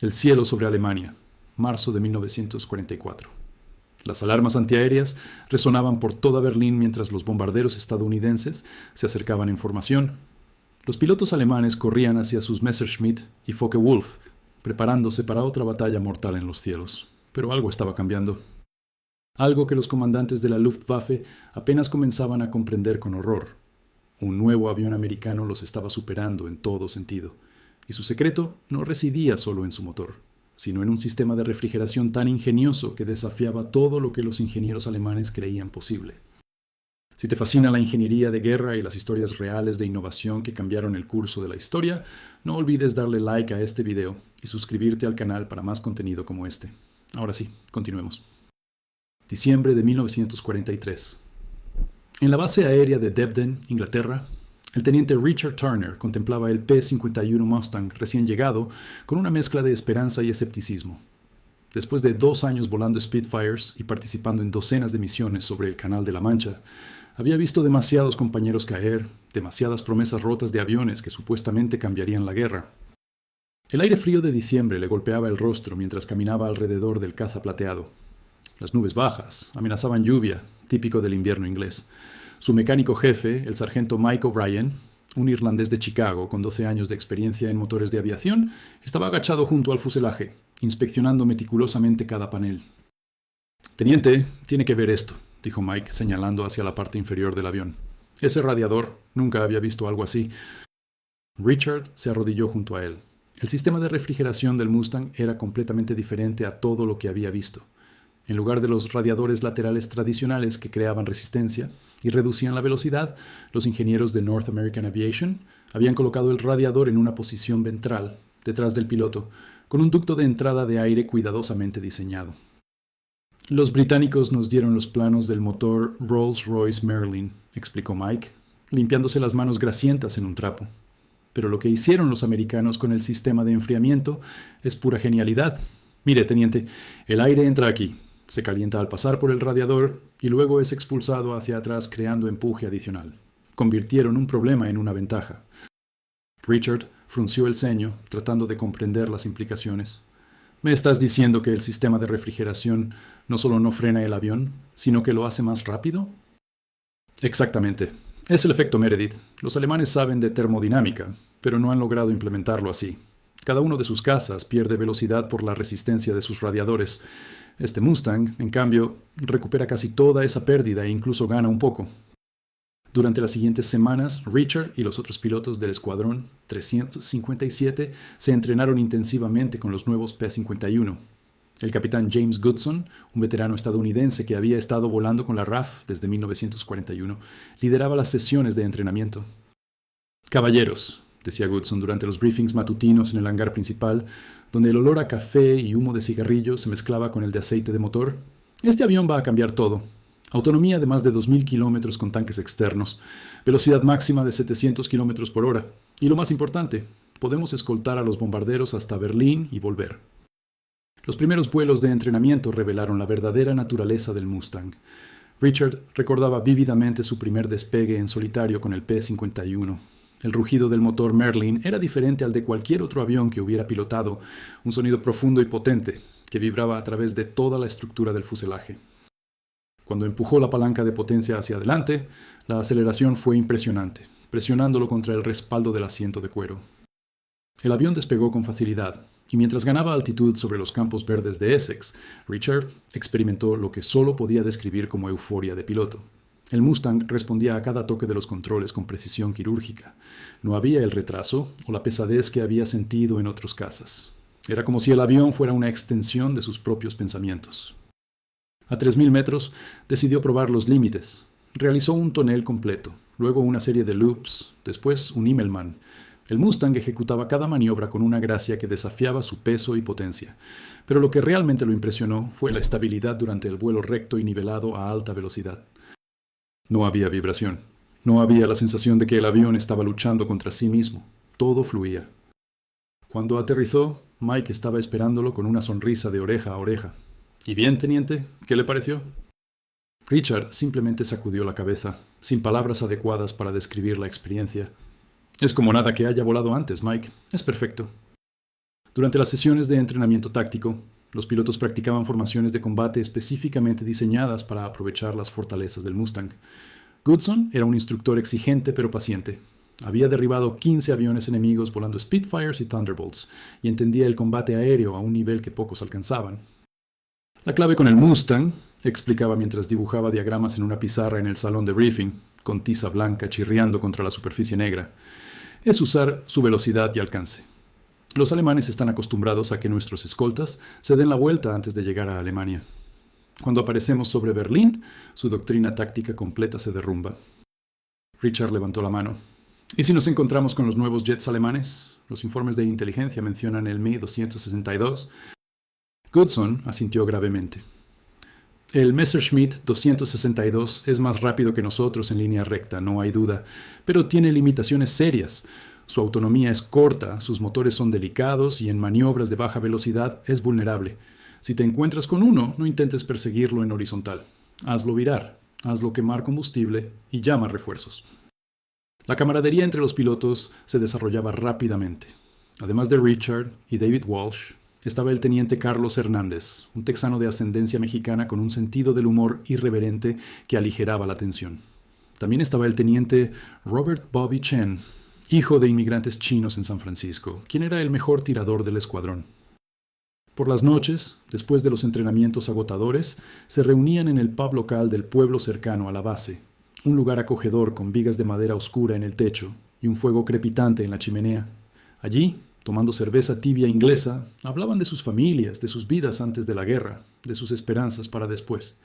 El cielo sobre Alemania, marzo de 1944. Las alarmas antiaéreas resonaban por toda Berlín mientras los bombarderos estadounidenses se acercaban en formación. Los pilotos alemanes corrían hacia sus Messerschmitt y Focke-Wulf, preparándose para otra batalla mortal en los cielos. Pero algo estaba cambiando. Algo que los comandantes de la Luftwaffe apenas comenzaban a comprender con horror. Un nuevo avión americano los estaba superando en todo sentido, y su secreto no residía solo en su motor, sino en un sistema de refrigeración tan ingenioso que desafiaba todo lo que los ingenieros alemanes creían posible. Si te fascina la ingeniería de guerra y las historias reales de innovación que cambiaron el curso de la historia, no olvides darle like a este video y suscribirte al canal para más contenido como este. Ahora sí, continuemos. Diciembre de 1943. En la base aérea de Debden, Inglaterra, el teniente Richard Turner contemplaba el P-51 Mustang recién llegado con una mezcla de esperanza y escepticismo. Después de 2 años volando Spitfires y participando en docenas de misiones sobre el Canal de la Mancha, había visto demasiados compañeros caer, demasiadas promesas rotas de aviones que supuestamente cambiarían la guerra. El aire frío de diciembre le golpeaba el rostro mientras caminaba alrededor del caza plateado. Las nubes bajas amenazaban lluvia, típico del invierno inglés. Su mecánico jefe, el sargento Mike O'Brien, un irlandés de Chicago con 12 años de experiencia en motores de aviación, estaba agachado junto al fuselaje, inspeccionando meticulosamente cada panel. «Teniente, tiene que ver esto», dijo Mike, señalando hacia la parte inferior del avión. «Ese radiador, nunca había visto algo así». Richard se arrodilló junto a él. El sistema de refrigeración del Mustang era completamente diferente a todo lo que había visto. En lugar de los radiadores laterales tradicionales que creaban resistencia y reducían la velocidad, los ingenieros de North American Aviation habían colocado el radiador en una posición ventral, detrás del piloto, con un ducto de entrada de aire cuidadosamente diseñado. «Los británicos nos dieron los planos del motor Rolls-Royce Merlin», explicó Mike, limpiándose las manos grasientas en un trapo. «Pero lo que hicieron los americanos con el sistema de enfriamiento es pura genialidad. Mire, teniente, el aire entra aquí. Se calienta al pasar por el radiador y luego es expulsado hacia atrás creando empuje adicional. Convirtieron un problema en una ventaja». Richard frunció el ceño, tratando de comprender las implicaciones. «¿Me estás diciendo que el sistema de refrigeración no solo no frena el avión, sino que lo hace más rápido?» «Exactamente. Es el efecto Meredith. Los alemanes saben de termodinámica, pero no han logrado implementarlo así. Cada uno de sus cazas pierde velocidad por la resistencia de sus radiadores. Este Mustang, en cambio, recupera casi toda esa pérdida e incluso gana un poco». Durante las siguientes semanas, Richard y los otros pilotos del Escuadrón 357 se entrenaron intensivamente con los nuevos P-51. El capitán James Goodson, un veterano estadounidense que había estado volando con la RAF desde 1941, lideraba las sesiones de entrenamiento. «Caballeros», decía Goodson durante los briefings matutinos en el hangar principal, donde el olor a café y humo de cigarrillo se mezclaba con el de aceite de motor, «este avión va a cambiar todo. Autonomía de más de 2.000 kilómetros con tanques externos, velocidad máxima de 700 kilómetros por hora, y lo más importante, podemos escoltar a los bombarderos hasta Berlín y volver». Los primeros vuelos de entrenamiento revelaron la verdadera naturaleza del Mustang. Richard recordaba vívidamente su primer despegue en solitario con el P-51. El rugido del motor Merlin era diferente al de cualquier otro avión que hubiera pilotado, un sonido profundo y potente que vibraba a través de toda la estructura del fuselaje. Cuando empujó la palanca de potencia hacia adelante, la aceleración fue impresionante, presionándolo contra el respaldo del asiento de cuero. El avión despegó con facilidad, y mientras ganaba altitud sobre los campos verdes de Essex, Richard experimentó lo que solo podía describir como euforia de piloto. El Mustang respondía a cada toque de los controles con precisión quirúrgica. No había el retraso o la pesadez que había sentido en otros cazas. Era como si el avión fuera una extensión de sus propios pensamientos. A 3.000 metros decidió probar los límites. Realizó un tonel completo, luego una serie de loops, después un Immelmann. El Mustang ejecutaba cada maniobra con una gracia que desafiaba su peso y potencia, pero lo que realmente lo impresionó fue la estabilidad durante el vuelo recto y nivelado a alta velocidad. No había vibración, no había la sensación de que el avión estaba luchando contra sí mismo, todo fluía. Cuando aterrizó, Mike estaba esperándolo con una sonrisa de oreja a oreja. «¿Y bien, teniente? ¿Qué le pareció?» Richard simplemente sacudió la cabeza, sin palabras adecuadas para describir la experiencia. «Es como nada que haya volado antes, Mike. Es perfecto». Durante las sesiones de entrenamiento táctico, los pilotos practicaban formaciones de combate específicamente diseñadas para aprovechar las fortalezas del Mustang. Goodson era un instructor exigente pero paciente. Había derribado 15 aviones enemigos volando Spitfires y Thunderbolts y entendía el combate aéreo a un nivel que pocos alcanzaban. La clave con el Mustang, explicaba mientras dibujaba diagramas en una pizarra en el salón de briefing, con tiza blanca chirriando contra la superficie negra, es usar su velocidad y alcance. Los alemanes están acostumbrados a que nuestros escoltas se den la vuelta antes de llegar a Alemania. Cuando aparecemos sobre Berlín, su doctrina táctica completa se derrumba. Richard levantó la mano. ¿Y si nos encontramos con los nuevos jets alemanes? Los informes de inteligencia mencionan el Mi-262. Goodson asintió gravemente. El Messerschmitt 262 es más rápido que nosotros en línea recta, no hay duda, pero tiene limitaciones serias. Su autonomía es corta, sus motores son delicados y en maniobras de baja velocidad es vulnerable. Si te encuentras con uno, no intentes perseguirlo en horizontal. Hazlo virar, hazlo quemar combustible y llama refuerzos. La camaradería entre los pilotos se desarrollaba rápidamente. Además de Richard y David Walsh, estaba el teniente Carlos Hernández, un texano de ascendencia mexicana con un sentido del humor irreverente que aligeraba la tensión. También estaba el teniente Robert Bobby Chen, hijo de inmigrantes chinos en San Francisco, quien era el mejor tirador del escuadrón. Por las noches, después de los entrenamientos agotadores, se reunían en el pub local del pueblo cercano a la base, un lugar acogedor con vigas de madera oscura en el techo y un fuego crepitante en la chimenea. Allí, tomando cerveza tibia inglesa, hablaban de sus familias, de sus vidas antes de la guerra, de sus esperanzas para después.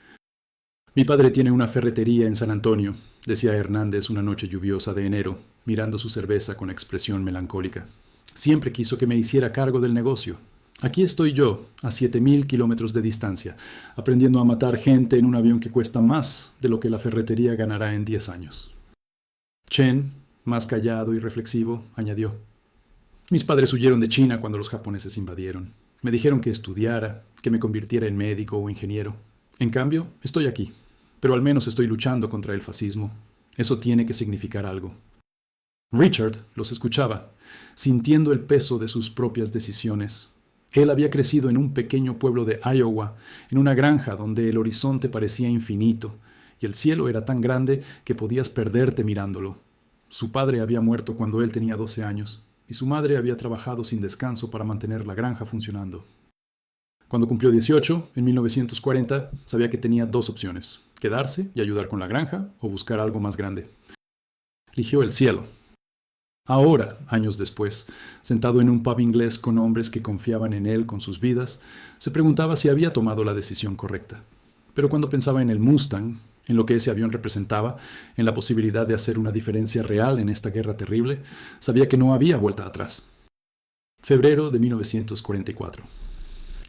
Mi padre tiene una ferretería en San Antonio, decía Hernández una noche lluviosa de enero, mirando su cerveza con expresión melancólica. Siempre quiso que me hiciera cargo del negocio. Aquí estoy yo, a 7,000 kilómetros de distancia, aprendiendo a matar gente en un avión que cuesta más de lo que la ferretería ganará en 10 años. Chen, más callado y reflexivo, añadió: mis padres huyeron de China cuando los japoneses invadieron. Me dijeron que estudiara, que me convirtiera en médico o ingeniero. En cambio, estoy aquí, pero al menos estoy luchando contra el fascismo. Eso tiene que significar algo. Richard los escuchaba, sintiendo el peso de sus propias decisiones. Él había crecido en un pequeño pueblo de Iowa, en una granja donde el horizonte parecía infinito, y el cielo era tan grande que podías perderte mirándolo. Su padre había muerto cuando él tenía 12 años, y su madre había trabajado sin descanso para mantener la granja funcionando. Cuando cumplió 18, en 1940, sabía que tenía dos opciones: quedarse y ayudar con la granja o buscar algo más grande. Eligió el cielo. Ahora, años después, sentado en un pub inglés con hombres que confiaban en él con sus vidas, se preguntaba si había tomado la decisión correcta. Pero cuando pensaba en el Mustang, en lo que ese avión representaba, en la posibilidad de hacer una diferencia real en esta guerra terrible, sabía que no había vuelta atrás. Febrero de 1944.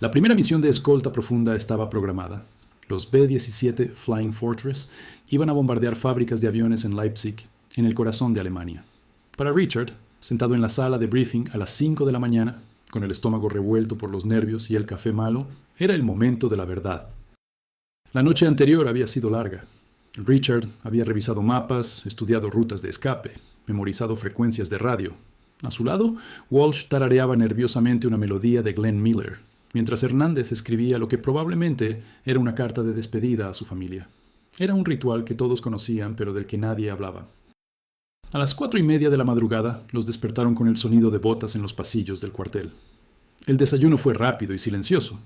La primera misión de escolta profunda estaba programada. Los B-17 Flying Fortress iban a bombardear fábricas de aviones en Leipzig, en el corazón de Alemania. Para Richard, sentado en la sala de briefing a las 5 de la mañana, con el estómago revuelto por los nervios y el café malo, era el momento de la verdad. La noche anterior había sido larga. Richard había revisado mapas, estudiado rutas de escape, memorizado frecuencias de radio. A su lado, Walsh tarareaba nerviosamente una melodía de Glenn Miller, mientras Hernández escribía lo que probablemente era una carta de despedida a su familia. Era un ritual que todos conocían, pero del que nadie hablaba. A las 4:30 de la madrugada, los despertaron con el sonido de botas en los pasillos del cuartel. El desayuno fue rápido y silencioso.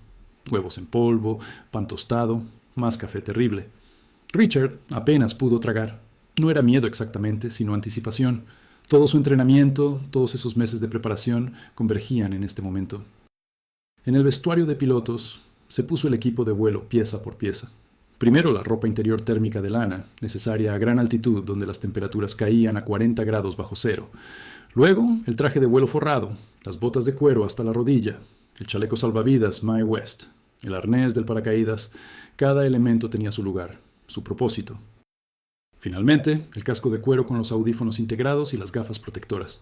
Huevos en polvo, pan tostado, más café terrible. Richard apenas pudo tragar. No era miedo exactamente, sino anticipación. Todo su entrenamiento, todos esos meses de preparación, convergían en este momento. En el vestuario de pilotos se puso el equipo de vuelo pieza por pieza. Primero la ropa interior térmica de lana, necesaria a gran altitud donde las temperaturas caían a 40 grados bajo cero. Luego el traje de vuelo forrado, las botas de cuero hasta la rodilla, el chaleco salvavidas Mae West, el arnés del paracaídas. Cada elemento tenía su lugar, su propósito. Finalmente, el casco de cuero con los audífonos integrados y las gafas protectoras.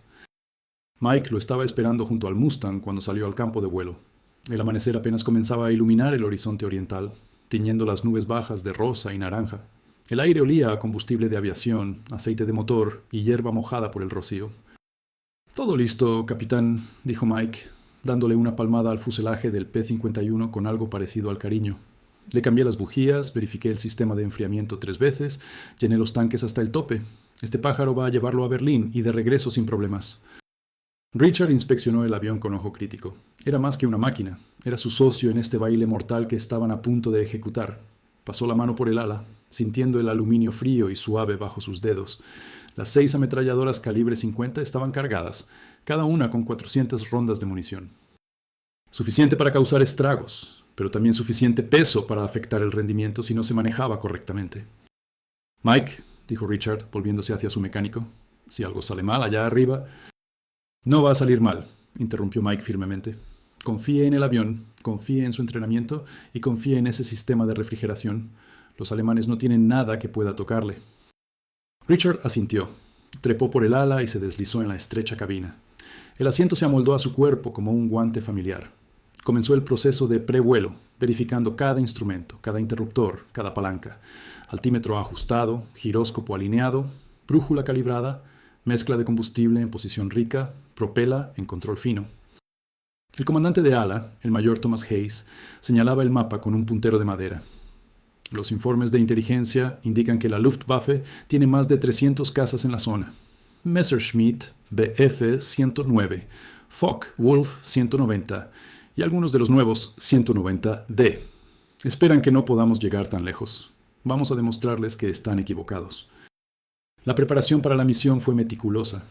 Mike lo estaba esperando junto al Mustang cuando salió al campo de vuelo. El amanecer apenas comenzaba a iluminar el horizonte oriental, tiñendo las nubes bajas de rosa y naranja. El aire olía a combustible de aviación, aceite de motor y hierba mojada por el rocío. «Todo listo, capitán», dijo Mike. dándole una palmada al fuselaje del P-51 con algo parecido al cariño. Le cambié las bujías, verifiqué el sistema de enfriamiento 3 veces, llené los tanques hasta el tope. Este pájaro va a llevarlo a Berlín y de regreso sin problemas. Richard inspeccionó el avión con ojo crítico. Era más que una máquina. Era su socio en este baile mortal que estaban a punto de ejecutar. Pasó la mano por el ala, sintiendo el aluminio frío y suave bajo sus dedos. Las 6 ametralladoras calibre 50 estaban cargadas, cada una con 400 rondas de munición. Suficiente para causar estragos, pero también suficiente peso para afectar el rendimiento si no se manejaba correctamente. «Mike», dijo Richard, volviéndose hacia su mecánico, «si algo sale mal allá arriba...» «No va a salir mal», interrumpió Mike firmemente. «Confíe en el avión, confíe en su entrenamiento y confíe en ese sistema de refrigeración. Los alemanes no tienen nada que pueda tocarle». Richard asintió, trepó por el ala y se deslizó en la estrecha cabina. El asiento se amoldó a su cuerpo como un guante familiar. Comenzó el proceso de prevuelo, verificando cada instrumento, cada interruptor, cada palanca. Altímetro ajustado, giróscopo alineado, brújula calibrada, mezcla de combustible en posición rica, propela en control fino. El comandante de ala, el mayor Thomas Hayes, señalaba el mapa con un puntero de madera. Los informes de inteligencia indican que la Luftwaffe tiene más de 300 cazas en la zona. Messerschmitt Bf-109, Focke-Wulf 190 y algunos de los nuevos 190D. Esperan que no podamos llegar tan lejos. Vamos a demostrarles que están equivocados. La preparación para la misión fue meticulosa.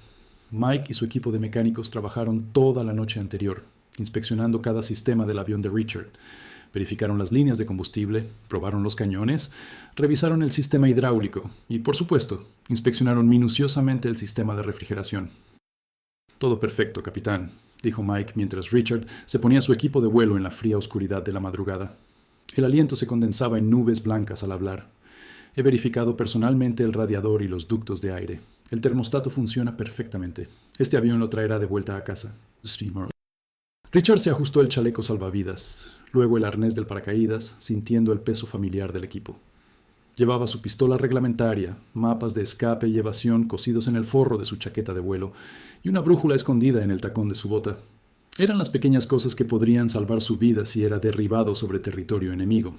Mike y su equipo de mecánicos trabajaron toda la noche anterior, inspeccionando cada sistema del avión de Richard. Verificaron las líneas de combustible, probaron los cañones, revisaron el sistema hidráulico y, por supuesto, inspeccionaron minuciosamente el sistema de refrigeración. «Todo perfecto, capitán», dijo Mike mientras Richard se ponía su equipo de vuelo en la fría oscuridad de la madrugada. El aliento se condensaba en nubes blancas al hablar. «He verificado personalmente el radiador y los ductos de aire. El termostato funciona perfectamente. Este avión lo traerá de vuelta a casa. Steamer». Richard se ajustó el chaleco salvavidas, luego el arnés del paracaídas, sintiendo el peso familiar del equipo. Llevaba su pistola reglamentaria, mapas de escape y evasión cosidos en el forro de su chaqueta de vuelo y una brújula escondida en el tacón de su bota. Eran las pequeñas cosas que podrían salvar su vida si era derribado sobre territorio enemigo.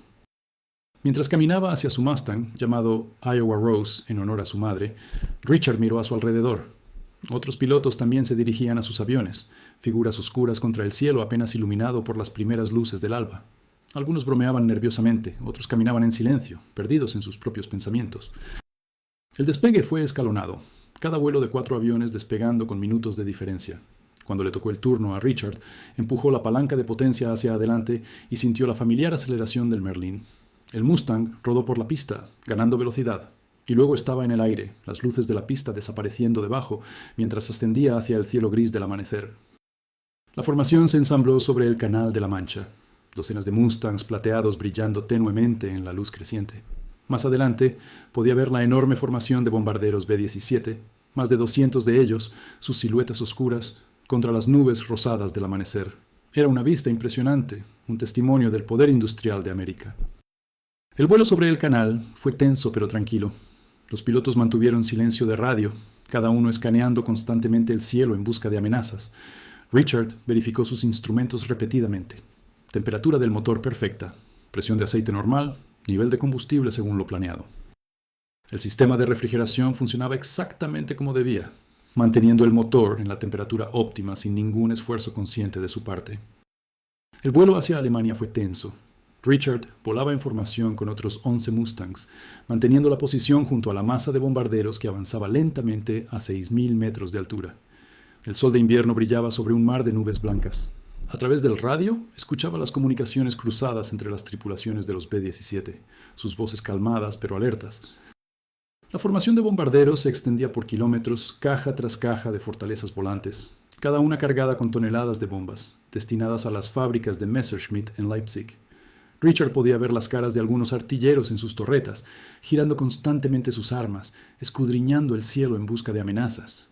Mientras caminaba hacia su Mustang, llamado Iowa Rose en honor a su madre, Richard miró a su alrededor. Otros pilotos también se dirigían a sus aviones, figuras oscuras contra el cielo apenas iluminado por las primeras luces del alba. Algunos bromeaban nerviosamente, otros caminaban en silencio, perdidos en sus propios pensamientos. El despegue fue escalonado, cada vuelo de 4 aviones despegando con minutos de diferencia. Cuando le tocó el turno a Richard, empujó la palanca de potencia hacia adelante y sintió la familiar aceleración del Merlin. El Mustang rodó por la pista, ganando velocidad. Y luego estaba en el aire, las luces de la pista desapareciendo debajo, mientras ascendía hacia el cielo gris del amanecer. La formación se ensambló sobre el Canal de la Mancha, docenas de Mustangs plateados brillando tenuemente en la luz creciente. Más adelante podía ver la enorme formación de bombarderos B-17, más de 200 de ellos, sus siluetas oscuras, contra las nubes rosadas del amanecer. Era una vista impresionante, un testimonio del poder industrial de América. El vuelo sobre el canal fue tenso pero tranquilo. Los pilotos mantuvieron silencio de radio, cada uno escaneando constantemente el cielo en busca de amenazas. Richard verificó sus instrumentos repetidamente. Temperatura del motor perfecta, presión de aceite normal, nivel de combustible según lo planeado. El sistema de refrigeración funcionaba exactamente como debía, manteniendo el motor en la temperatura óptima sin ningún esfuerzo consciente de su parte. El vuelo hacia Alemania fue tenso. Richard volaba en formación con otros 11 Mustangs, manteniendo la posición junto a la masa de bombarderos que avanzaba lentamente a 6.000 metros de altura. El sol de invierno brillaba sobre un mar de nubes blancas. A través del radio, escuchaba las comunicaciones cruzadas entre las tripulaciones de los B-17, sus voces calmadas pero alertas. La formación de bombarderos se extendía por kilómetros, caja tras caja de fortalezas volantes, cada una cargada con toneladas de bombas, destinadas a las fábricas de Messerschmitt en Leipzig. Richard podía ver las caras de algunos artilleros en sus torretas, girando constantemente sus armas, escudriñando el cielo en busca de amenazas.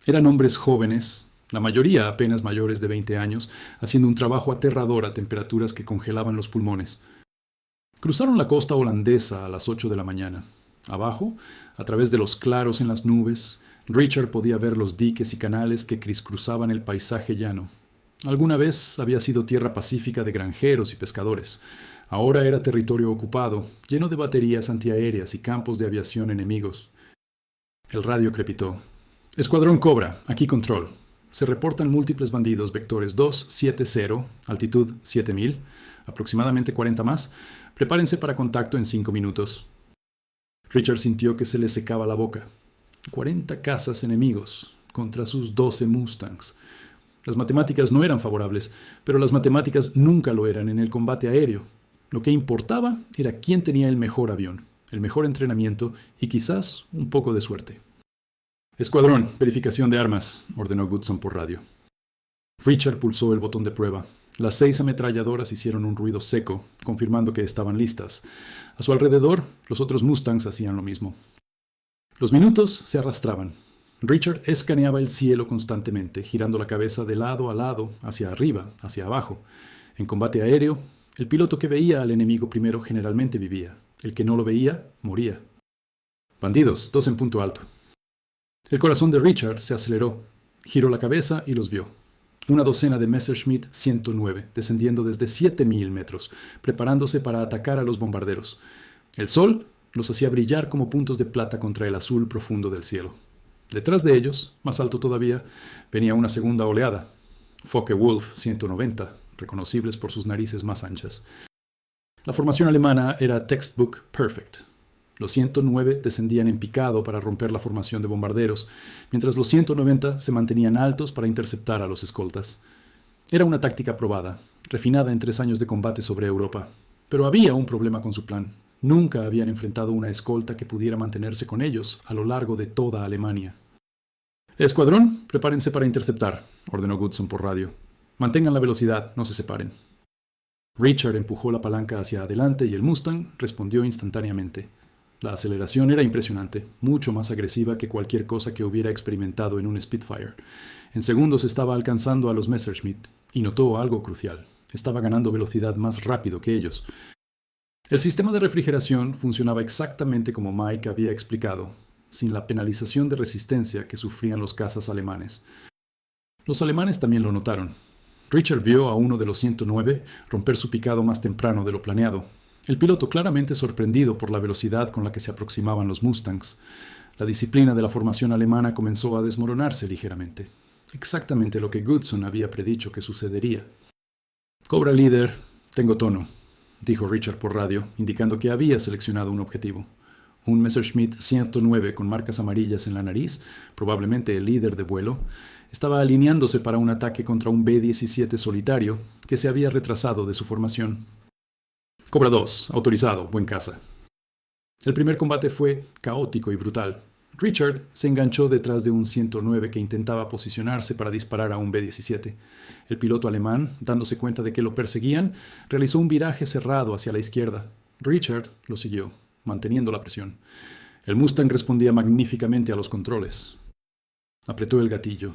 Eran hombres jóvenes, la mayoría apenas mayores de 20 años, haciendo un trabajo aterrador a temperaturas que congelaban los pulmones. Cruzaron la costa holandesa a las 8 de la mañana. Abajo, a través de los claros en las nubes, Richard podía ver los diques y canales que cruzaban el paisaje llano. Alguna vez había sido tierra pacífica de granjeros y pescadores. Ahora era territorio ocupado, lleno de baterías antiaéreas y campos de aviación enemigos. El radio crepitó. Escuadrón Cobra, aquí control. Se reportan múltiples bandidos vectores 270, altitud 7000, aproximadamente 40 más. Prepárense para contacto en 5 minutos. Richard sintió que se le secaba la boca. 40 cazas enemigos contra sus 12 Mustangs. Las matemáticas no eran favorables, pero las matemáticas nunca lo eran en el combate aéreo. Lo que importaba era quién tenía el mejor avión, el mejor entrenamiento y quizás un poco de suerte. Escuadrón, verificación de armas, ordenó Goodson por radio. Richard pulsó el botón de prueba. Las 6 ametralladoras hicieron un ruido seco, confirmando que estaban listas. A su alrededor, los otros Mustangs hacían lo mismo. Los minutos se arrastraban. Richard escaneaba el cielo constantemente, girando la cabeza de lado a lado, hacia arriba, hacia abajo. En combate aéreo, el piloto que veía al enemigo primero generalmente vivía. El que no lo veía, moría. Bandidos, 2 en punto alto. El corazón de Richard se aceleró. Giró la cabeza y los vio. Una docena de Messerschmitt 109, descendiendo desde 7000 metros, preparándose para atacar a los bombarderos. El sol los hacía brillar como puntos de plata contra el azul profundo del cielo. Detrás de ellos, más alto todavía, venía una segunda oleada. Focke-Wulf 190, reconocibles por sus narices más anchas. La formación alemana era textbook perfect. Los 109 descendían en picado para romper la formación de bombarderos, mientras los 190 se mantenían altos para interceptar a los escoltas. Era una táctica probada, refinada en 3 años de combate sobre Europa. Pero había un problema con su plan. Nunca habían enfrentado una escolta que pudiera mantenerse con ellos a lo largo de toda Alemania. Escuadrón, prepárense para interceptar, ordenó Goodson por radio. Mantengan la velocidad, no se separen. Richard empujó la palanca hacia adelante y el Mustang respondió instantáneamente. La aceleración era impresionante, mucho más agresiva que cualquier cosa que hubiera experimentado en un Spitfire. En segundos estaba alcanzando a los Messerschmitt, y notó algo crucial. Estaba ganando velocidad más rápido que ellos. El sistema de refrigeración funcionaba exactamente como Mike había explicado, sin la penalización de resistencia que sufrían los cazas alemanes. Los alemanes también lo notaron. Richard vio a uno de los 109 romper su picado más temprano de lo planeado. El piloto claramente sorprendido por la velocidad con la que se aproximaban los Mustangs. La disciplina de la formación alemana comenzó a desmoronarse ligeramente. Exactamente lo que Goodson había predicho que sucedería. Cobra líder, tengo tono, dijo Richard por radio, indicando que había seleccionado un objetivo. Un Messerschmitt 109 con marcas amarillas en la nariz, probablemente el líder de vuelo, estaba alineándose para un ataque contra un B-17 solitario que se había retrasado de su formación. Cobra 2, autorizado, buen caza. El primer combate fue caótico y brutal. Richard se enganchó detrás de un 109 que intentaba posicionarse para disparar a un B-17. El piloto alemán, dándose cuenta de que lo perseguían, realizó un viraje cerrado hacia la izquierda. Richard lo siguió, manteniendo la presión. El Mustang respondía magníficamente a los controles. Apretó el gatillo.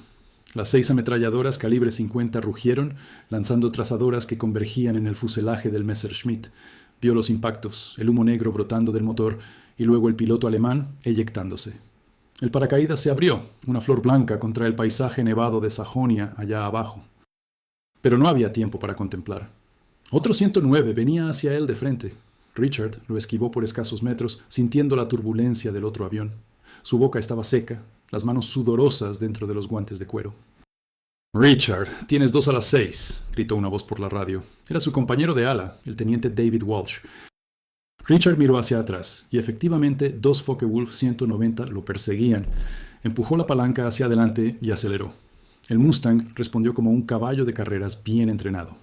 Las 6 ametralladoras calibre 50 rugieron, lanzando trazadoras que convergían en el fuselaje del Messerschmitt. Vio los impactos, el humo negro brotando del motor y luego el piloto alemán eyectándose. El paracaídas se abrió, una flor blanca contra el paisaje nevado de Sajonia allá abajo. Pero no había tiempo para contemplar. Otro 109 venía hacia él de frente. Richard lo esquivó por escasos metros, sintiendo la turbulencia del otro avión. Su boca estaba seca, las manos sudorosas dentro de los guantes de cuero. «Richard, tienes 2 a las 6», gritó una voz por la radio. Era su compañero de ala, el teniente David Walsh. Richard miró hacia atrás, y efectivamente 2 Focke-Wulf 190 lo perseguían. Empujó la palanca hacia adelante y aceleró. El Mustang respondió como un caballo de carreras bien entrenado.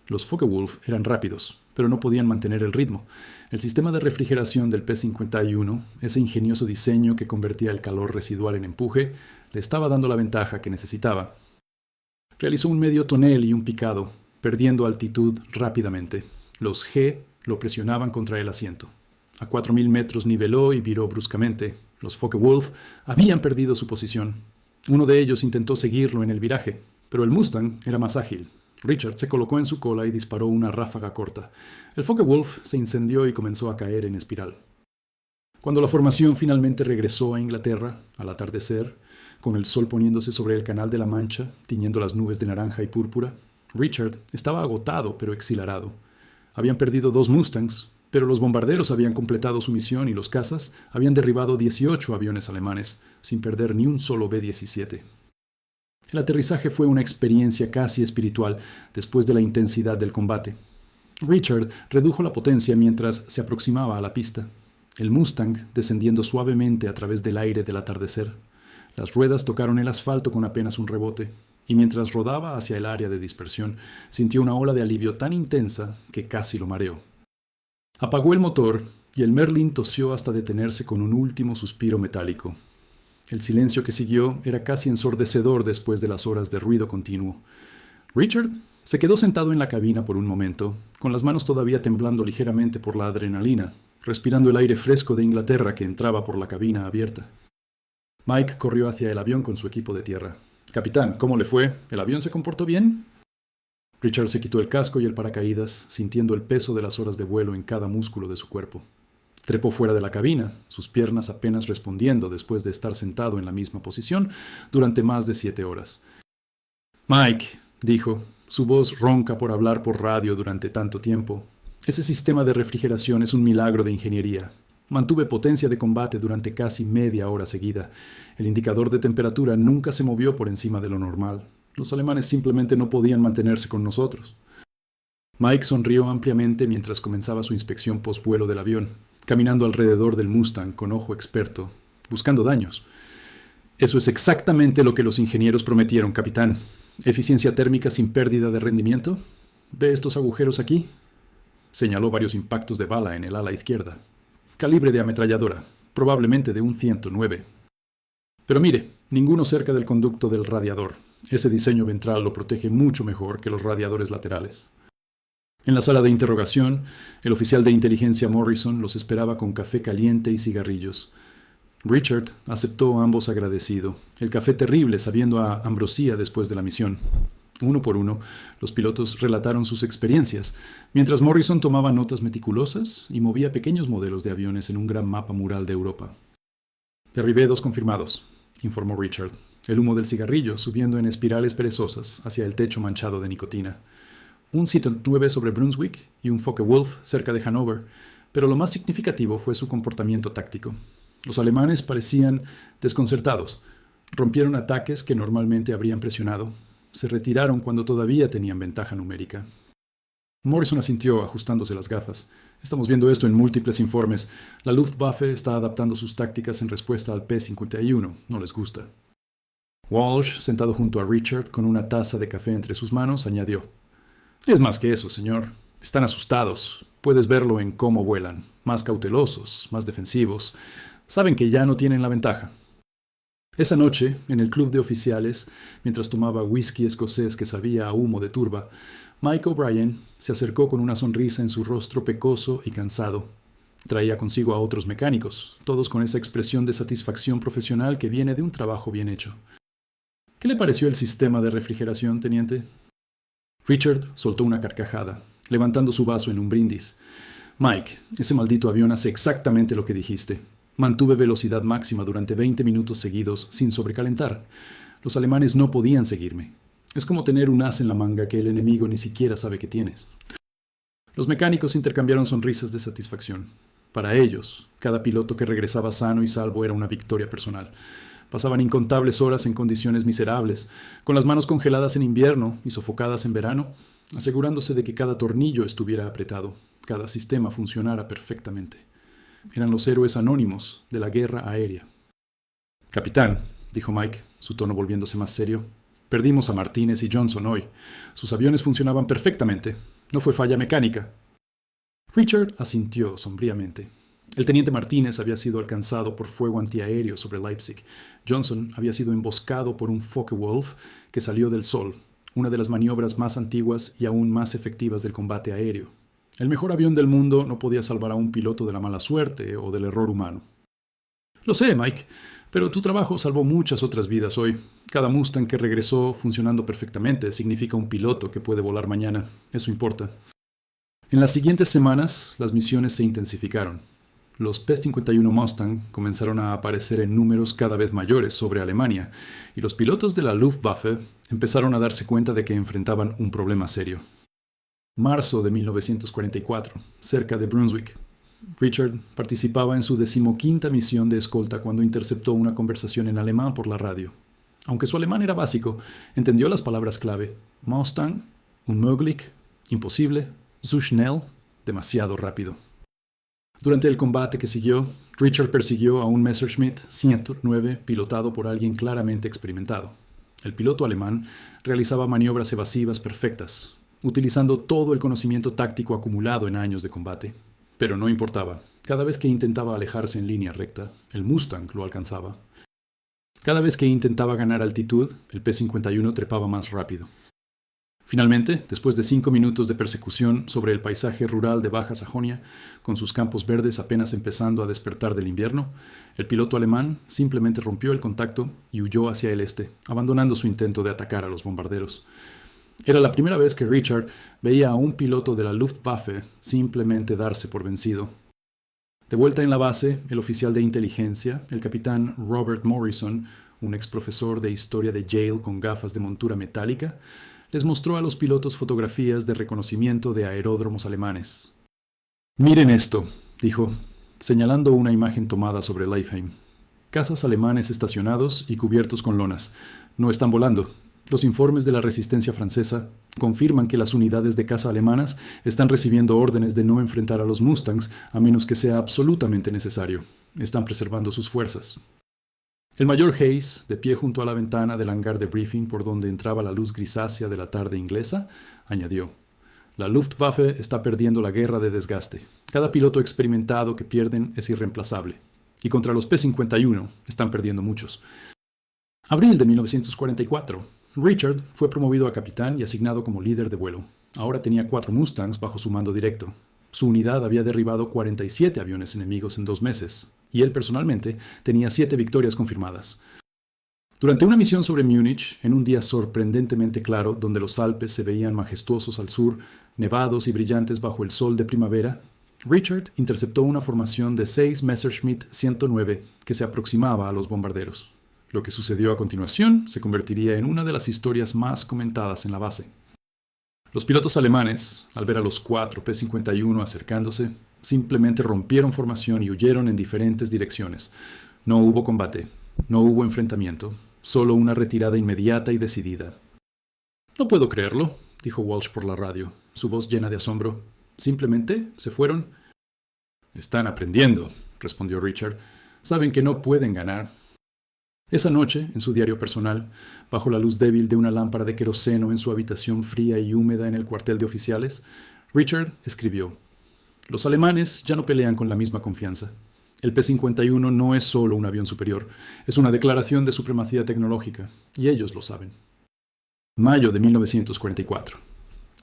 Los Focke-Wulf eran rápidos, pero no podían mantener el ritmo. El sistema de refrigeración del P-51, ese ingenioso diseño que convertía el calor residual en empuje, le estaba dando la ventaja que necesitaba. Realizó un medio tonel y un picado, perdiendo altitud rápidamente. Los G lo presionaban contra el asiento. A 4000 metros niveló y viró bruscamente. Los Focke-Wulf habían perdido su posición. Uno de ellos intentó seguirlo en el viraje, pero el Mustang era más ágil. Richard se colocó en su cola y disparó una ráfaga corta. El Focke-Wulf se incendió y comenzó a caer en espiral. Cuando la formación finalmente regresó a Inglaterra, al atardecer, con el sol poniéndose sobre el Canal de la Mancha, tiñendo las nubes de naranja y púrpura, Richard estaba agotado pero exhilarado. Habían perdido 2 Mustangs, pero los bombarderos habían completado su misión y los cazas habían derribado 18 aviones alemanes, sin perder ni un solo B-17. El aterrizaje fue una experiencia casi espiritual después de la intensidad del combate. Richard redujo la potencia mientras se aproximaba a la pista, el Mustang descendiendo suavemente a través del aire del atardecer. Las ruedas tocaron el asfalto con apenas un rebote, y mientras rodaba hacia el área de dispersión, sintió una ola de alivio tan intensa que casi lo mareó. Apagó el motor y el Merlin tosió hasta detenerse con un último suspiro metálico. El silencio que siguió era casi ensordecedor después de las horas de ruido continuo. Richard se quedó sentado en la cabina por un momento, con las manos todavía temblando ligeramente por la adrenalina, respirando el aire fresco de Inglaterra que entraba por la cabina abierta. Mike corrió hacia el avión con su equipo de tierra. «Capitán, ¿cómo le fue? ¿El avión se comportó bien?» Richard se quitó el casco y el paracaídas, sintiendo el peso de las horas de vuelo en cada músculo de su cuerpo. Trepó fuera de la cabina, sus piernas apenas respondiendo después de estar sentado en la misma posición durante más de 7 horas. «Mike», dijo, su voz ronca por hablar por radio durante tanto tiempo. «Ese sistema de refrigeración es un milagro de ingeniería. Mantuve potencia de combate durante casi media hora seguida. El indicador de temperatura nunca se movió por encima de lo normal. Los alemanes simplemente no podían mantenerse con nosotros». Mike sonrió ampliamente mientras comenzaba su inspección posvuelo del avión, caminando alrededor del Mustang con ojo experto, buscando daños. «Eso es exactamente lo que los ingenieros prometieron, capitán. ¿Eficiencia térmica sin pérdida de rendimiento? ¿Ve estos agujeros aquí?» Señaló varios impactos de bala en el ala izquierda. «Calibre de ametralladora, probablemente de un 109. Pero mire, ninguno cerca del conducto del radiador. Ese diseño ventral lo protege mucho mejor que los radiadores laterales». En la sala de interrogación, el oficial de inteligencia Morrison los esperaba con café caliente y cigarrillos. Richard aceptó ambos agradecido, el café terrible sabiendo a ambrosía después de la misión. Uno por uno, los pilotos relataron sus experiencias, mientras Morrison tomaba notas meticulosas y movía pequeños modelos de aviones en un gran mapa mural de Europa. «Derribé 2 confirmados», informó Richard, el humo del cigarrillo subiendo en espirales perezosas hacia el techo manchado de nicotina. «Un 109 sobre Brunswick y un Focke-Wulf cerca de Hanover, pero lo más significativo fue su comportamiento táctico. Los alemanes parecían desconcertados. Rompieron ataques que normalmente habrían presionado. Se retiraron cuando todavía tenían ventaja numérica». Morrison asintió, ajustándose las gafas. «Estamos viendo esto en múltiples informes. La Luftwaffe está adaptando sus tácticas en respuesta al P-51. No les gusta». Walsh, sentado junto a Richard con una taza de café entre sus manos, añadió: «Es más que eso, señor. Están asustados. Puedes verlo en cómo vuelan. Más cautelosos, más defensivos. Saben que ya no tienen la ventaja». Esa noche, en el club de oficiales, mientras tomaba whisky escocés que sabía a humo de turba, Mike O'Brien se acercó con una sonrisa en su rostro pecoso y cansado. Traía consigo a otros mecánicos, todos con esa expresión de satisfacción profesional que viene de un trabajo bien hecho. «¿Qué le pareció el sistema de refrigeración, teniente?» Richard soltó una carcajada, levantando su vaso en un brindis. «Mike, ese maldito avión hace exactamente lo que dijiste. Mantuve velocidad máxima durante 20 minutos seguidos sin sobrecalentar. Los alemanes no podían seguirme. Es como tener un as en la manga que el enemigo ni siquiera sabe que tienes». Los mecánicos intercambiaron sonrisas de satisfacción. Para ellos, cada piloto que regresaba sano y salvo era una victoria personal. Pasaban incontables horas en condiciones miserables, con las manos congeladas en invierno y sofocadas en verano, asegurándose de que cada tornillo estuviera apretado, cada sistema funcionara perfectamente. Eran los héroes anónimos de la guerra aérea. «Capitán», dijo Mike, su tono volviéndose más serio, «perdimos a Martínez y Johnson hoy. Sus aviones funcionaban perfectamente. No fue falla mecánica». Richard asintió sombríamente. El teniente Martínez había sido alcanzado por fuego antiaéreo sobre Leipzig. Johnson había sido emboscado por un Focke-Wulf que salió del Sol, una de las maniobras más antiguas y aún más efectivas del combate aéreo. El mejor avión del mundo no podía salvar a un piloto de la mala suerte o del error humano. «Lo sé, Mike, pero tu trabajo salvó muchas otras vidas hoy. Cada Mustang que regresó funcionando perfectamente significa un piloto que puede volar mañana. Eso importa». En las siguientes semanas, las misiones se intensificaron. Los P-51 Mustang comenzaron a aparecer en números cada vez mayores sobre Alemania, y los pilotos de la Luftwaffe empezaron a darse cuenta de que enfrentaban un problema serio. Marzo de 1944, cerca de Brunswick. Richard participaba en su 15ª misión de escolta cuando interceptó una conversación en alemán por la radio. Aunque su alemán era básico, entendió las palabras clave: Mustang, unmöglich, imposible, zu schnell, demasiado rápido. Durante el combate que siguió, Richard persiguió a un Messerschmitt 109 pilotado por alguien claramente experimentado. El piloto alemán realizaba maniobras evasivas perfectas, utilizando todo el conocimiento táctico acumulado en años de combate. Pero no importaba. Cada vez que intentaba alejarse en línea recta, el Mustang lo alcanzaba. Cada vez que intentaba ganar altitud, el P-51 trepaba más rápido. Finalmente, después de 5 minutos de persecución sobre el paisaje rural de Baja Sajonia, con sus campos verdes apenas empezando a despertar del invierno, el piloto alemán simplemente rompió el contacto y huyó hacia el este, abandonando su intento de atacar a los bombarderos. Era la primera vez que Richard veía a un piloto de la Luftwaffe simplemente darse por vencido. De vuelta en la base, el oficial de inteligencia, el capitán Robert Morrison, un ex profesor de historia de Yale con gafas de montura metálica, les mostró a los pilotos fotografías de reconocimiento de aeródromos alemanes. «Miren esto», dijo, señalando una imagen tomada sobre Leifheim. «Cazas alemanes estacionados y cubiertos con lonas. No están volando. Los informes de la resistencia francesa confirman que las unidades de caza alemanas están recibiendo órdenes de no enfrentar a los Mustangs a menos que sea absolutamente necesario. Están preservando sus fuerzas». El mayor Hayes, de pie junto a la ventana del hangar de briefing por donde entraba la luz grisácea de la tarde inglesa, añadió: «La Luftwaffe está perdiendo la guerra de desgaste. Cada piloto experimentado que pierden es irreemplazable. Y contra los P-51 están perdiendo muchos». Abril de 1944. Richard fue promovido a capitán y asignado como líder de vuelo. Ahora tenía 4 Mustangs bajo su mando directo. Su unidad había derribado 47 aviones enemigos en 2 meses, y él personalmente tenía 7 victorias confirmadas. Durante una misión sobre Múnich, en un día sorprendentemente claro, donde los Alpes se veían majestuosos al sur, nevados y brillantes bajo el sol de primavera, Richard interceptó una formación de 6 Messerschmitt 109 que se aproximaba a los bombarderos. Lo que sucedió a continuación se convertiría en una de las historias más comentadas en la base. Los pilotos alemanes, al ver a los 4 P-51 acercándose, simplemente rompieron formación y huyeron en diferentes direcciones. No hubo combate, no hubo enfrentamiento, solo una retirada inmediata y decidida. «No puedo creerlo», dijo Walsh por la radio, su voz llena de asombro. «Simplemente se fueron». «Están aprendiendo», respondió Richard. «Saben que no pueden ganar». Esa noche, en su diario personal, bajo la luz débil de una lámpara de queroseno en su habitación fría y húmeda en el cuartel de oficiales, Richard escribió: «Los alemanes ya no pelean con la misma confianza. El P-51 no es solo un avión superior, es una declaración de supremacía tecnológica, y ellos lo saben». Mayo de 1944.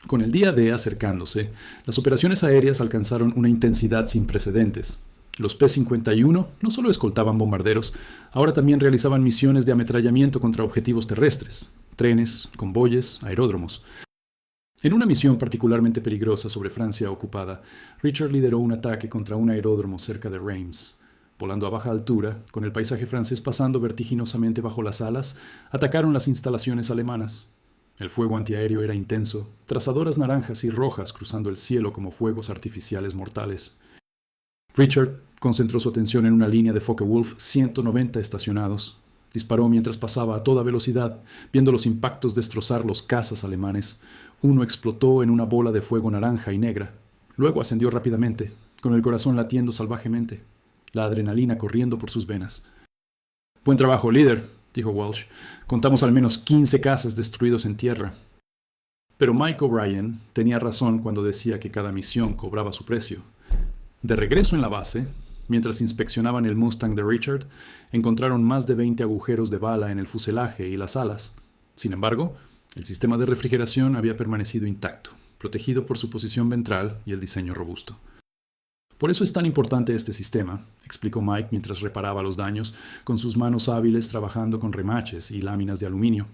Con el día D acercándose, las operaciones aéreas alcanzaron una intensidad sin precedentes. Los P-51 no solo escoltaban bombarderos, ahora también realizaban misiones de ametrallamiento contra objetivos terrestres, trenes, convoyes, aeródromos. En una misión particularmente peligrosa sobre Francia ocupada, Richard lideró un ataque contra un aeródromo cerca de Reims. Volando a baja altura, con el paisaje francés pasando vertiginosamente bajo las alas, atacaron las instalaciones alemanas. El fuego antiaéreo era intenso, trazadoras naranjas y rojas cruzando el cielo como fuegos artificiales mortales. Richard concentró su atención en una línea de Focke-Wulf 190 estacionados. Disparó mientras pasaba a toda velocidad, viendo los impactos destrozar los cazas alemanes. Uno explotó en una bola de fuego naranja y negra. Luego ascendió rápidamente, con el corazón latiendo salvajemente, la adrenalina corriendo por sus venas. «Buen trabajo, líder», dijo Walsh. «Contamos al menos 15 cazas destruidos en tierra». Pero Mike O'Brien tenía razón cuando decía que cada misión cobraba su precio. De regreso en la base, mientras inspeccionaban el Mustang de Richard, encontraron más de 20 agujeros de bala en el fuselaje y las alas. Sin embargo, el sistema de refrigeración había permanecido intacto, protegido por su posición ventral y el diseño robusto. «Por eso es tan importante este sistema», explicó Mike mientras reparaba los daños, con sus manos hábiles trabajando con remaches y láminas de aluminio.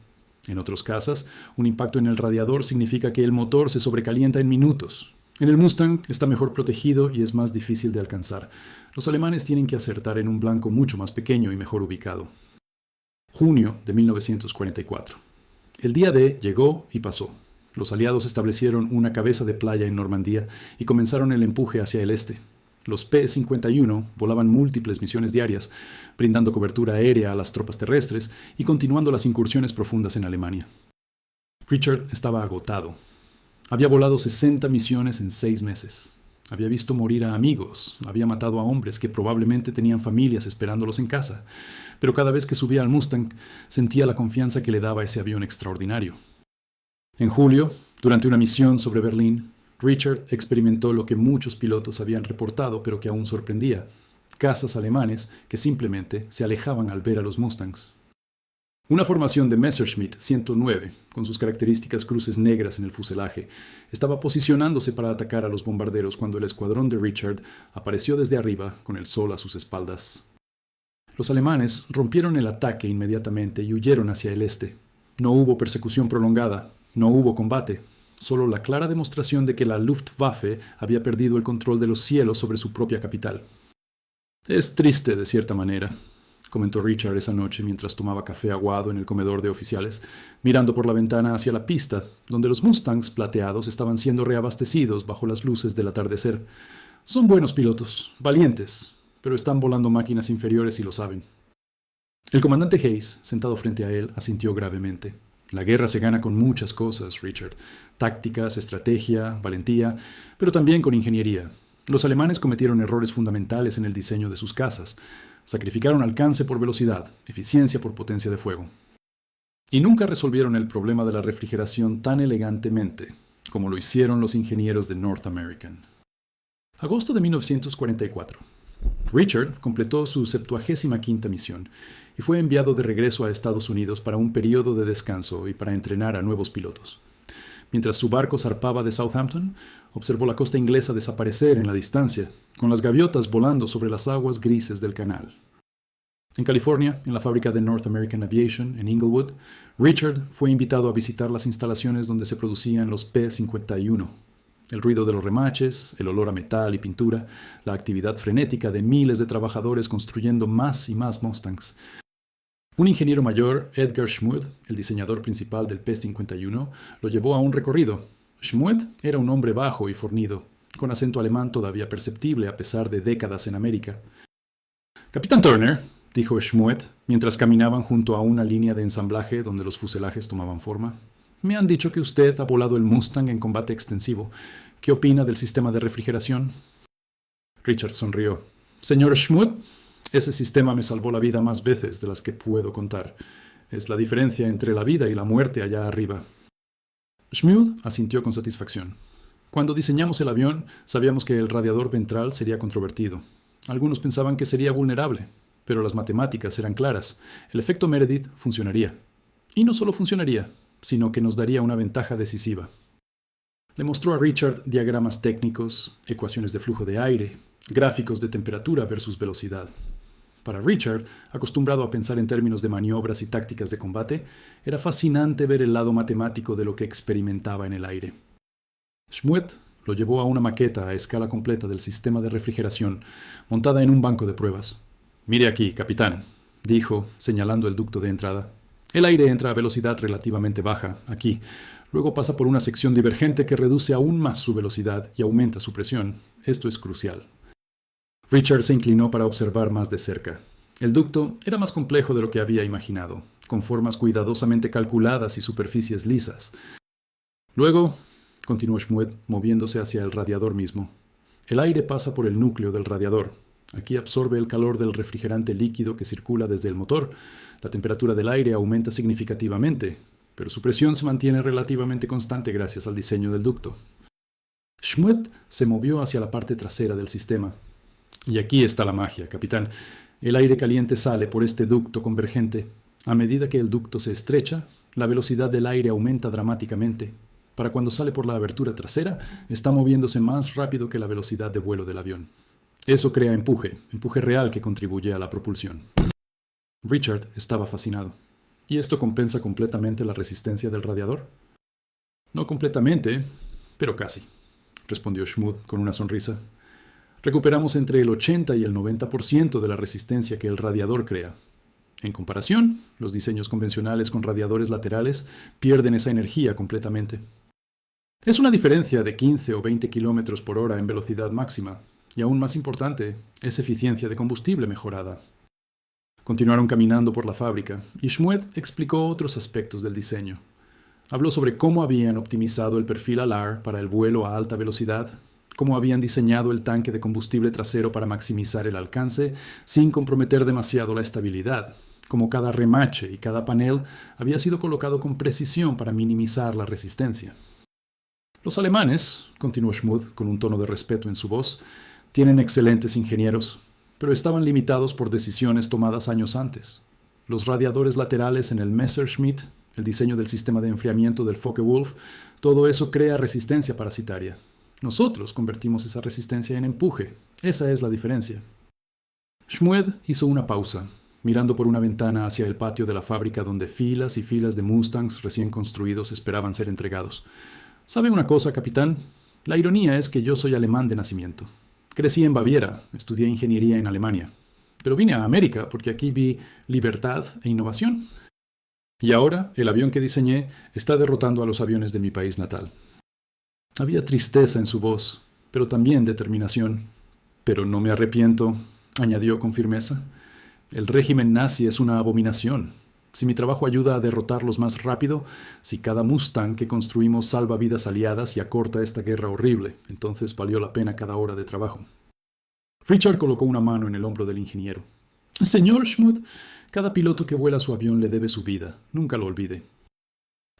En otros casos, un impacto en el radiador significa que el motor se sobrecalienta en minutos. En el Mustang está mejor protegido y es más difícil de alcanzar. Los alemanes tienen que acertar en un blanco mucho más pequeño y mejor ubicado. Junio de 1944. El día D llegó y pasó. Los aliados establecieron una cabeza de playa en Normandía y comenzaron el empuje hacia el este. Los P-51 volaban múltiples misiones diarias, brindando cobertura aérea a las tropas terrestres y continuando las incursiones profundas en Alemania. Richard estaba agotado. Había volado 60 misiones en 6 meses. Había visto morir a amigos, había matado a hombres que probablemente tenían familias esperándolos en casa, pero cada vez que subía al Mustang sentía la confianza que le daba ese avión extraordinario. En julio, durante una misión sobre Berlín, Richard experimentó lo que muchos pilotos habían reportado, pero que aún sorprendía: cazas alemanes que simplemente se alejaban al ver a los Mustangs. Una formación de Messerschmitt 109, con sus características cruces negras en el fuselaje, estaba posicionándose para atacar a los bombarderos cuando el escuadrón de Richard apareció desde arriba con el sol a sus espaldas. Los alemanes rompieron el ataque inmediatamente y huyeron hacia el este. No hubo persecución prolongada, no hubo combate, solo la clara demostración de que la Luftwaffe había perdido el control de los cielos sobre su propia capital. «Es triste, de cierta manera», comentó Richard esa noche mientras tomaba café aguado en el comedor de oficiales, mirando por la ventana hacia la pista, donde los Mustangs plateados estaban siendo reabastecidos bajo las luces del atardecer. «Son buenos pilotos, valientes, pero están volando máquinas inferiores y lo saben». El comandante Hayes, sentado frente a él, asintió gravemente. «La guerra se gana con muchas cosas, Richard. Tácticas, estrategia, valentía, pero también con ingeniería. Los alemanes cometieron errores fundamentales en el diseño de sus cazas. Sacrificaron alcance por velocidad, eficiencia por potencia de fuego. Y nunca resolvieron el problema de la refrigeración tan elegantemente como lo hicieron los ingenieros de North American». Agosto de 1944. Richard completó su 75ª misión y fue enviado de regreso a Estados Unidos para un periodo de descanso y para entrenar a nuevos pilotos. Mientras su barco zarpaba de Southampton, observó la costa inglesa desaparecer en la distancia, con las gaviotas volando sobre las aguas grises del canal. En California, en la fábrica de North American Aviation, en Inglewood, Richard fue invitado a visitar las instalaciones donde se producían los P-51. El ruido de los remaches, el olor a metal y pintura, la actividad frenética de miles de trabajadores construyendo más y más Mustangs. Un ingeniero mayor, Edgar Schmuth, el diseñador principal del P-51, lo llevó a un recorrido. Schmuth era un hombre bajo y fornido, con acento alemán todavía perceptible a pesar de décadas en América. «Capitán Turner», dijo Schmuth, mientras caminaban junto a una línea de ensamblaje donde los fuselajes tomaban forma, «me han dicho que usted ha volado el Mustang en combate extensivo. ¿Qué opina del sistema de refrigeración?» Richard sonrió. «Señor Schmuth, ese sistema me salvó la vida más veces de las que puedo contar. Es la diferencia entre la vida y la muerte allá arriba». Schmuth asintió con satisfacción. «Cuando diseñamos el avión, sabíamos que el radiador ventral sería controvertido. Algunos pensaban que sería vulnerable, pero las matemáticas eran claras. El efecto Meredith funcionaría. Y no solo funcionaría, sino que nos daría una ventaja decisiva». Le mostró a Richard diagramas técnicos, ecuaciones de flujo de aire, gráficos de temperatura versus velocidad. Para Richard, acostumbrado a pensar en términos de maniobras y tácticas de combate, era fascinante ver el lado matemático de lo que experimentaba en el aire. Schmuth lo llevó a una maqueta a escala completa del sistema de refrigeración, montada en un banco de pruebas. «Mire aquí, capitán», dijo, señalando el ducto de entrada. «El aire entra a velocidad relativamente baja, aquí. Luego pasa por una sección divergente que reduce aún más su velocidad y aumenta su presión. Esto es crucial». Richard se inclinó para observar más de cerca. El ducto era más complejo de lo que había imaginado, con formas cuidadosamente calculadas y superficies lisas. «Luego», continuó Schmuth, moviéndose hacia el radiador mismo, «el aire pasa por el núcleo del radiador. Aquí absorbe el calor del refrigerante líquido que circula desde el motor. La temperatura del aire aumenta significativamente, pero su presión se mantiene relativamente constante gracias al diseño del ducto». Schmuth se movió hacia la parte trasera del sistema. «Y aquí está la magia, capitán. El aire caliente sale por este ducto convergente. A medida que el ducto se estrecha, la velocidad del aire aumenta dramáticamente. Para cuando sale por la abertura trasera, está moviéndose más rápido que la velocidad de vuelo del avión. Eso crea empuje real que contribuye a la propulsión». Richard estaba fascinado. «¿Y esto compensa completamente la resistencia del radiador?» «No completamente, pero casi. respondió Schmuth con una sonrisa. Recuperamos entre el 80 y el 90% de la resistencia que el radiador crea. En comparación, los diseños convencionales con radiadores laterales pierden esa energía completamente. Es una diferencia de 15 o 20 kilómetros por hora en velocidad máxima, y aún más importante, es eficiencia de combustible mejorada. Continuaron caminando por la fábrica, y Schmuth explicó otros aspectos del diseño. Habló sobre cómo habían optimizado el perfil alar para el vuelo a alta velocidad, cómo habían diseñado el tanque de combustible trasero para maximizar el alcance sin comprometer demasiado la estabilidad, cómo cada remache y cada panel había sido colocado con precisión para minimizar la resistencia. Los alemanes, continuó Schmuth con un tono de respeto en su voz, tienen excelentes ingenieros, pero estaban limitados por decisiones tomadas años antes. Los radiadores laterales en el Messerschmitt, el diseño del sistema de enfriamiento del Focke-Wulf, todo eso crea resistencia parasitaria. Nosotros convertimos esa resistencia en empuje. Esa es la diferencia. Schmuth hizo una pausa, mirando por una ventana hacia el patio de la fábrica donde filas y filas de Mustangs recién construidos esperaban ser entregados. ¿Sabe una cosa, capitán? La ironía es que yo soy alemán de nacimiento. Crecí en Baviera, estudié ingeniería en Alemania. Pero vine a América porque aquí vi libertad e innovación. Y ahora el avión que diseñé está derrotando a los aviones de mi país natal. Había tristeza en su voz, pero también determinación. Pero no me arrepiento, añadió con firmeza. El régimen nazi es una abominación. Si mi trabajo ayuda a derrotarlos más rápido, si cada Mustang que construimos salva vidas aliadas y acorta esta guerra horrible, entonces valió la pena cada hora de trabajo. Richard colocó una mano en el hombro del ingeniero. Señor Schmuth, cada piloto que vuela su avión le debe su vida. Nunca lo olvide.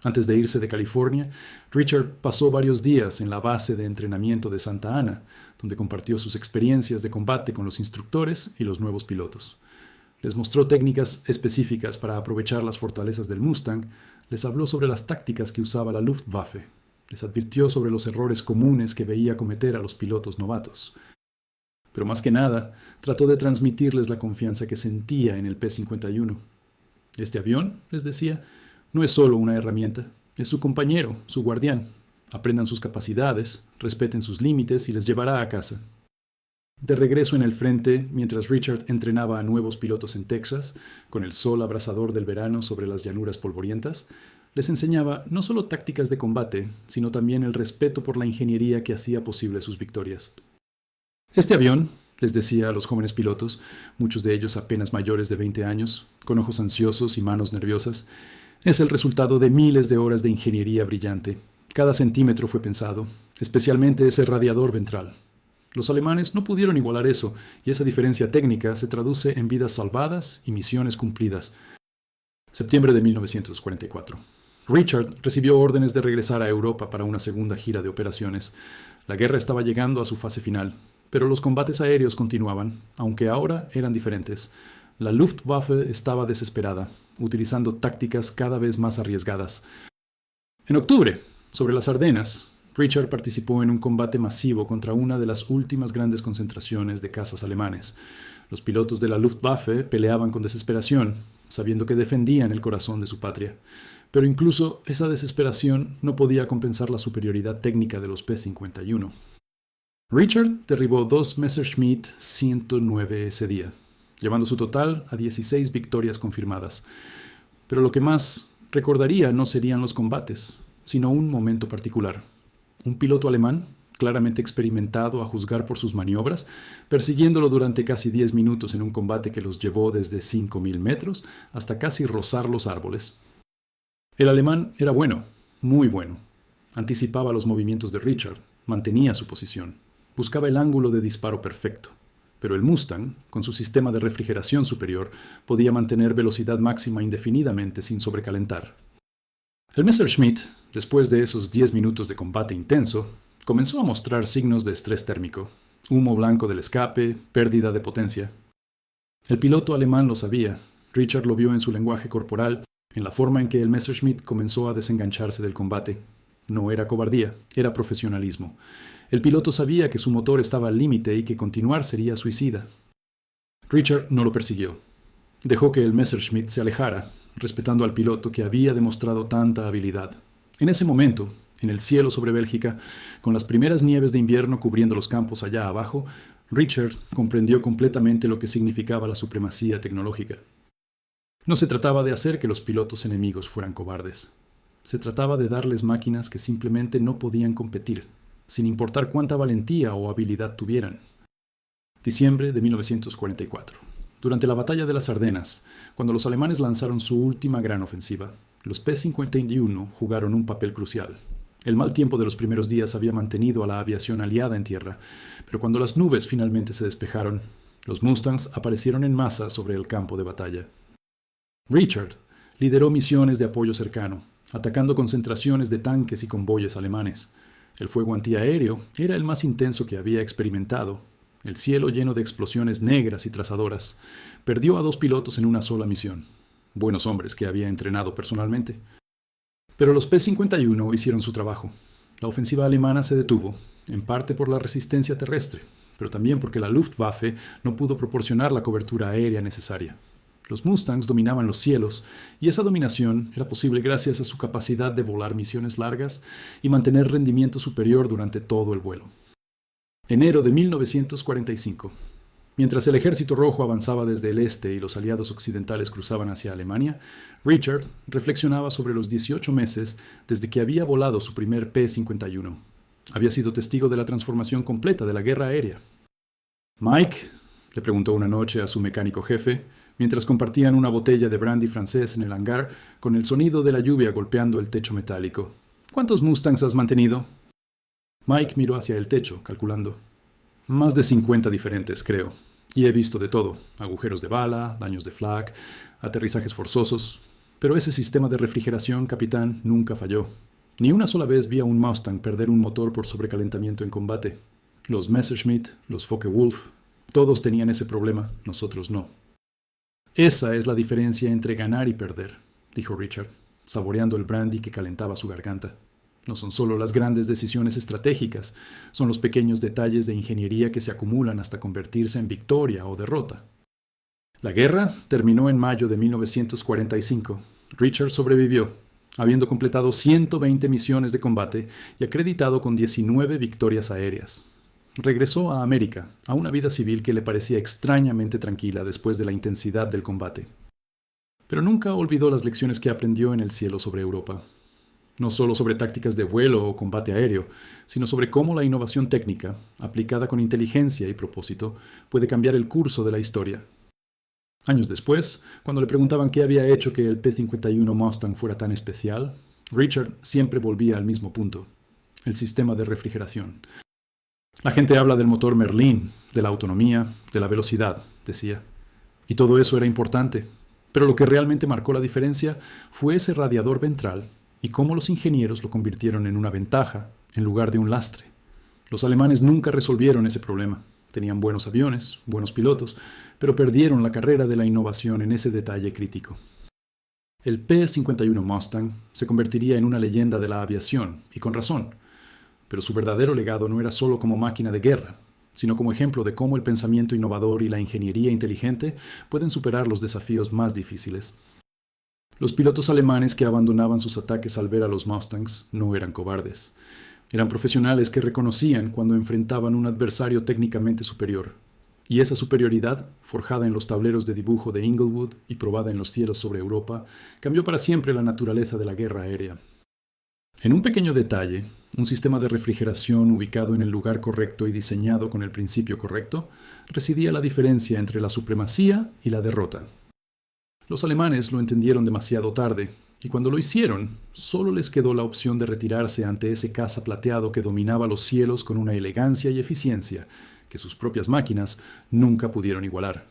Antes de irse de California, Richard pasó varios días en la base de entrenamiento de Santa Ana, donde compartió sus experiencias de combate con los instructores y los nuevos pilotos. Les mostró técnicas específicas para aprovechar las fortalezas del Mustang, les habló sobre las tácticas que usaba la Luftwaffe, les advirtió sobre los errores comunes que veía cometer a los pilotos novatos. Pero más que nada, trató de transmitirles la confianza que sentía en el P-51. Este avión, les decía, no es solo una herramienta, es su compañero, su guardián. Aprendan sus capacidades, respeten sus límites y les llevará a casa. De regreso en el frente, mientras Richard entrenaba a nuevos pilotos en Texas, con el sol abrasador del verano sobre las llanuras polvorientas, les enseñaba no solo tácticas de combate, sino también el respeto por la ingeniería que hacía posible sus victorias. Este avión, les decía a los jóvenes pilotos, muchos de ellos apenas mayores de 20 años, con ojos ansiosos y manos nerviosas, es el resultado de miles de horas de ingeniería brillante. Cada centímetro fue pensado, especialmente ese radiador ventral. Los alemanes no pudieron igualar eso, y esa diferencia técnica se traduce en vidas salvadas y misiones cumplidas. Septiembre de 1944. Richard recibió órdenes de regresar a Europa para una segunda gira de operaciones. La guerra estaba llegando a su fase final, pero los combates aéreos continuaban, aunque ahora eran diferentes. La Luftwaffe estaba desesperada, utilizando tácticas cada vez más arriesgadas. En octubre, sobre las Ardenas, Richard participó en un combate masivo contra una de las últimas grandes concentraciones de cazas alemanes. Los pilotos de la Luftwaffe peleaban con desesperación, sabiendo que defendían el corazón de su patria. Pero incluso esa desesperación no podía compensar la superioridad técnica de los P-51. Richard derribó 2 Messerschmitt 109 ese día, llevando su total a 16 victorias confirmadas. Pero lo que más recordaría no serían los combates, sino un momento particular. Un piloto alemán, claramente experimentado a juzgar por sus maniobras, persiguiéndolo durante casi 10 minutos en un combate que los llevó desde 5.000 metros hasta casi rozar los árboles. El alemán era bueno, muy bueno. Anticipaba los movimientos de Richard, mantenía su posición, buscaba el ángulo de disparo perfecto. Pero el Mustang, con su sistema de refrigeración superior, podía mantener velocidad máxima indefinidamente sin sobrecalentar. El Messerschmitt, después de esos 10 minutos de combate intenso, comenzó a mostrar signos de estrés térmico, humo blanco del escape, pérdida de potencia. El piloto alemán lo sabía. Richard lo vio en su lenguaje corporal, en la forma en que el Messerschmitt comenzó a desengancharse del combate. No era cobardía, era profesionalismo. El piloto sabía que su motor estaba al límite y que continuar sería suicida. Richard no lo persiguió. Dejó que el Messerschmitt se alejara, respetando al piloto que había demostrado tanta habilidad. En ese momento, En el cielo sobre Bélgica, con las primeras nieves de invierno cubriendo los campos allá abajo, Richard comprendió completamente lo que significaba la supremacía tecnológica. No se trataba de hacer que los pilotos enemigos fueran cobardes. Se trataba de darles máquinas que simplemente no podían competir, sin importar cuánta valentía o habilidad tuvieran. Diciembre de 1944. Durante la batalla de las Ardenas, cuando los alemanes lanzaron su última gran ofensiva, los P-51 jugaron un papel crucial. El mal tiempo de los primeros días había mantenido a la aviación aliada en tierra, pero cuando las nubes finalmente se despejaron, los Mustangs aparecieron en masa sobre el campo de batalla. Richard lideró misiones de apoyo cercano, atacando concentraciones de tanques y convoyes alemanes. El fuego antiaéreo era el más intenso que había experimentado. El cielo lleno de explosiones negras y trazadoras. Perdió a 2 pilotos en una sola misión. Buenos hombres que había entrenado personalmente. Pero los P-51 hicieron su trabajo. La ofensiva alemana se detuvo, en parte por la resistencia terrestre, pero también porque la Luftwaffe no pudo proporcionar la cobertura aérea necesaria. Los Mustangs dominaban los cielos, y esa dominación era posible gracias a su capacidad de volar misiones largas y mantener rendimiento superior durante todo el vuelo. Enero de 1945. Mientras el Ejército Rojo avanzaba desde el este y los aliados occidentales cruzaban hacia Alemania, Richard reflexionaba sobre los 18 meses desde que había volado su primer P-51. Había sido testigo de la transformación completa de la guerra aérea. «Mike», le preguntó una noche a su mecánico jefe, mientras compartían una botella de brandy francés en el hangar con el sonido de la lluvia golpeando el techo metálico. «¿Cuántos Mustangs has mantenido?» Mike miró hacia el techo, calculando. «Más de 50 diferentes, creo. Y he visto de todo. Agujeros de bala, daños de flak, aterrizajes forzosos. Pero ese sistema de refrigeración, capitán, nunca falló. Ni una sola vez vi a un Mustang perder un motor por sobrecalentamiento en combate. Los Messerschmitt, los Focke-Wulf, todos tenían ese problema, nosotros no». «Esa es la diferencia entre ganar y perder», dijo Richard, saboreando el brandy que calentaba su garganta. «No son solo las grandes decisiones estratégicas, son los pequeños detalles de ingeniería que se acumulan hasta convertirse en victoria o derrota». La guerra terminó en mayo de 1945. Richard sobrevivió, habiendo completado 120 misiones de combate y acreditado con 19 victorias aéreas. Regresó a América, a una vida civil que le parecía extrañamente tranquila después de la intensidad del combate. Pero nunca olvidó las lecciones que aprendió en el cielo sobre Europa. No solo sobre tácticas de vuelo o combate aéreo, sino sobre cómo la innovación técnica, aplicada con inteligencia y propósito, puede cambiar el curso de la historia. Años después, cuando le preguntaban qué había hecho que el P-51 Mustang fuera tan especial, Richard siempre volvía al mismo punto: el sistema de refrigeración. «La gente habla del motor Merlin, de la autonomía, de la velocidad», decía. Y todo eso era importante, pero lo que realmente marcó la diferencia fue ese radiador ventral y cómo los ingenieros lo convirtieron en una ventaja en lugar de un lastre. Los alemanes nunca resolvieron ese problema. Tenían buenos aviones, buenos pilotos, pero perdieron la carrera de la innovación en ese detalle crítico. El P-51 Mustang se convertiría en una leyenda de la aviación, y con razón. Pero su verdadero legado no era solo como máquina de guerra, sino como ejemplo de cómo el pensamiento innovador y la ingeniería inteligente pueden superar los desafíos más difíciles. Los pilotos alemanes que abandonaban sus ataques al ver a los Mustangs no eran cobardes. Eran profesionales que reconocían cuando enfrentaban un adversario técnicamente superior. Y esa superioridad, forjada en los tableros de dibujo de Inglewood y probada en los cielos sobre Europa, cambió para siempre la naturaleza de la guerra aérea. En un pequeño detalle, un sistema de refrigeración ubicado en el lugar correcto y diseñado con el principio correcto, residía la diferencia entre la supremacía y la derrota. Los alemanes lo entendieron demasiado tarde, y cuando lo hicieron, solo les quedó la opción de retirarse ante ese caza plateado que dominaba los cielos con una elegancia y eficiencia que sus propias máquinas nunca pudieron igualar.